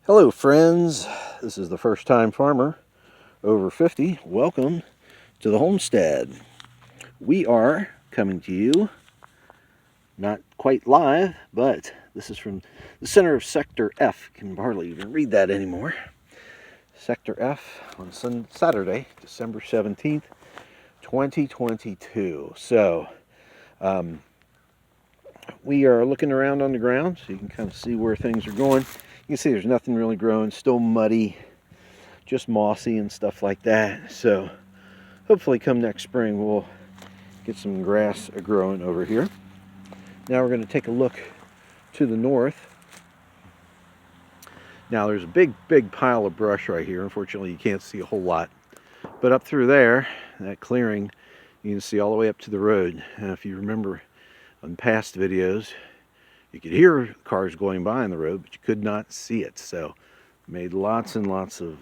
Hello friends, this is the first time farmer over 50. Welcome to the homestead. We are coming to you, not quite live, but this is from the center of Sector F. Can hardly even read that anymore. Sector F on Saturday, December 17th, 2022. So, we are looking around on the ground so you can kind of see where things are going. You can see there's nothing really growing, still muddy, just mossy and stuff like that. So hopefully come next spring we'll get some grass growing over here. Now we're going to take a look to the north. Now there's a big pile of brush right here. Unfortunately you can't see a whole lot, but up through there, that clearing, you can see all the way up to the road. And if you remember on past videos, you could hear cars going by on the road, but you could not see it. So made lots and lots of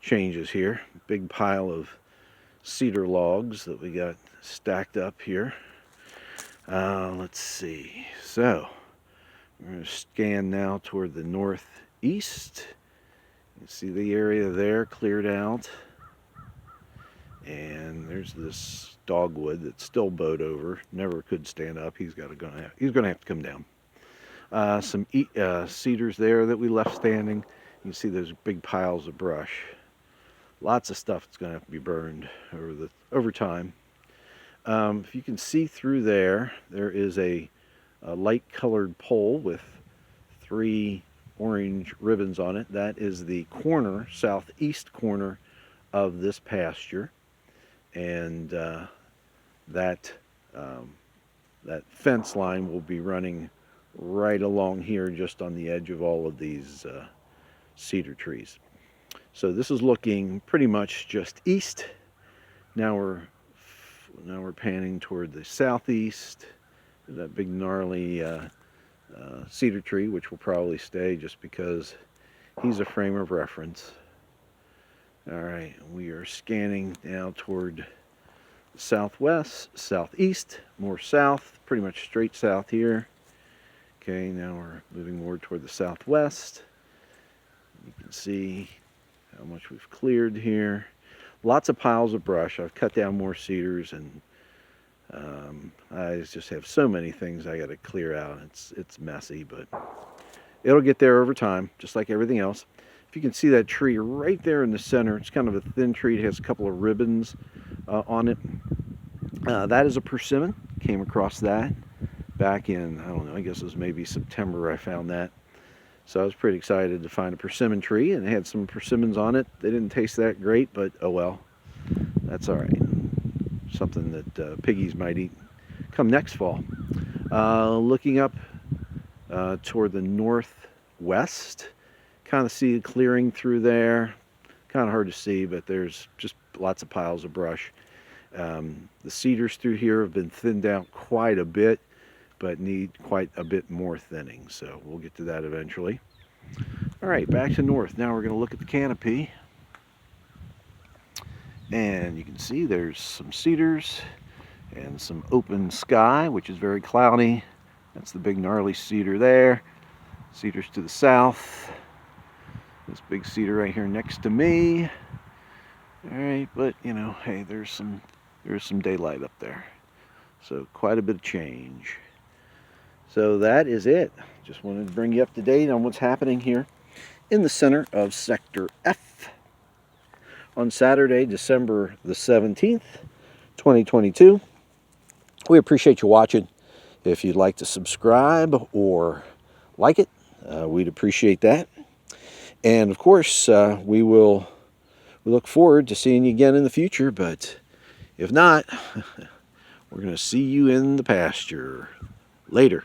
changes here. Big pile of cedar logs that we got stacked up here. Let's see. So we're going to scan now toward the northeast. You see the area there cleared out. And there's this dogwood that's still bowed over. Never could stand up. He's gonna have to come down. Some cedars there that we left standing. You can see those big piles of brush. Lots of stuff that's going to have to be burned over time. If you can see through there, there is a light colored pole with 3 orange ribbons on it. That is the corner, southeast corner of this pasture. And that fence line will be running right along here, just on the edge of all of these cedar trees. So this is looking pretty much just east. Now we're panning toward the southeast. That big gnarly cedar tree, which will probably stay just because he's a frame of reference. All right, we are scanning now toward the southwest, southeast, more south, pretty much straight south here. Okay, now we're moving more toward the southwest. You can see how much we've cleared here. Lots of piles of brush. I've cut down more cedars, and I just have so many things I got to clear out. It's messy, but it'll get there over time, just like everything else. If you can see that tree right there in the center, it's kind of a thin tree. It has a couple of ribbons on it. That is a persimmon. Came across that back in, I don't know, I guess it was maybe September I found that. So I was pretty excited to find a persimmon tree, and it had some persimmons on it. They didn't taste that great, but oh well, that's all right. Something that piggies might eat come next fall. Looking up toward the northwest, kind of see a clearing through there. Kind of hard to see, but there's just lots of piles of brush. The cedars through here have been thinned out quite a bit, but need quite a bit more thinning, so we'll get to that eventually. All right, back to north. Now we're going to look at the canopy, and you can see there's some cedars and some open sky, which is very cloudy. That's the big gnarly cedar there. Cedars to the south. This big cedar right here next to me. All right, but you know, hey, there's some daylight up there, so quite a bit of change. So that is it. Just wanted to bring you up to date on what's happening here in the center of Sector F on Saturday, December the 17th, 2022. We appreciate you watching. If you'd like to subscribe or like it, we'd appreciate that. And of course, we look forward to seeing you again in the future, but if not, we're going to see you in the pasture. Later.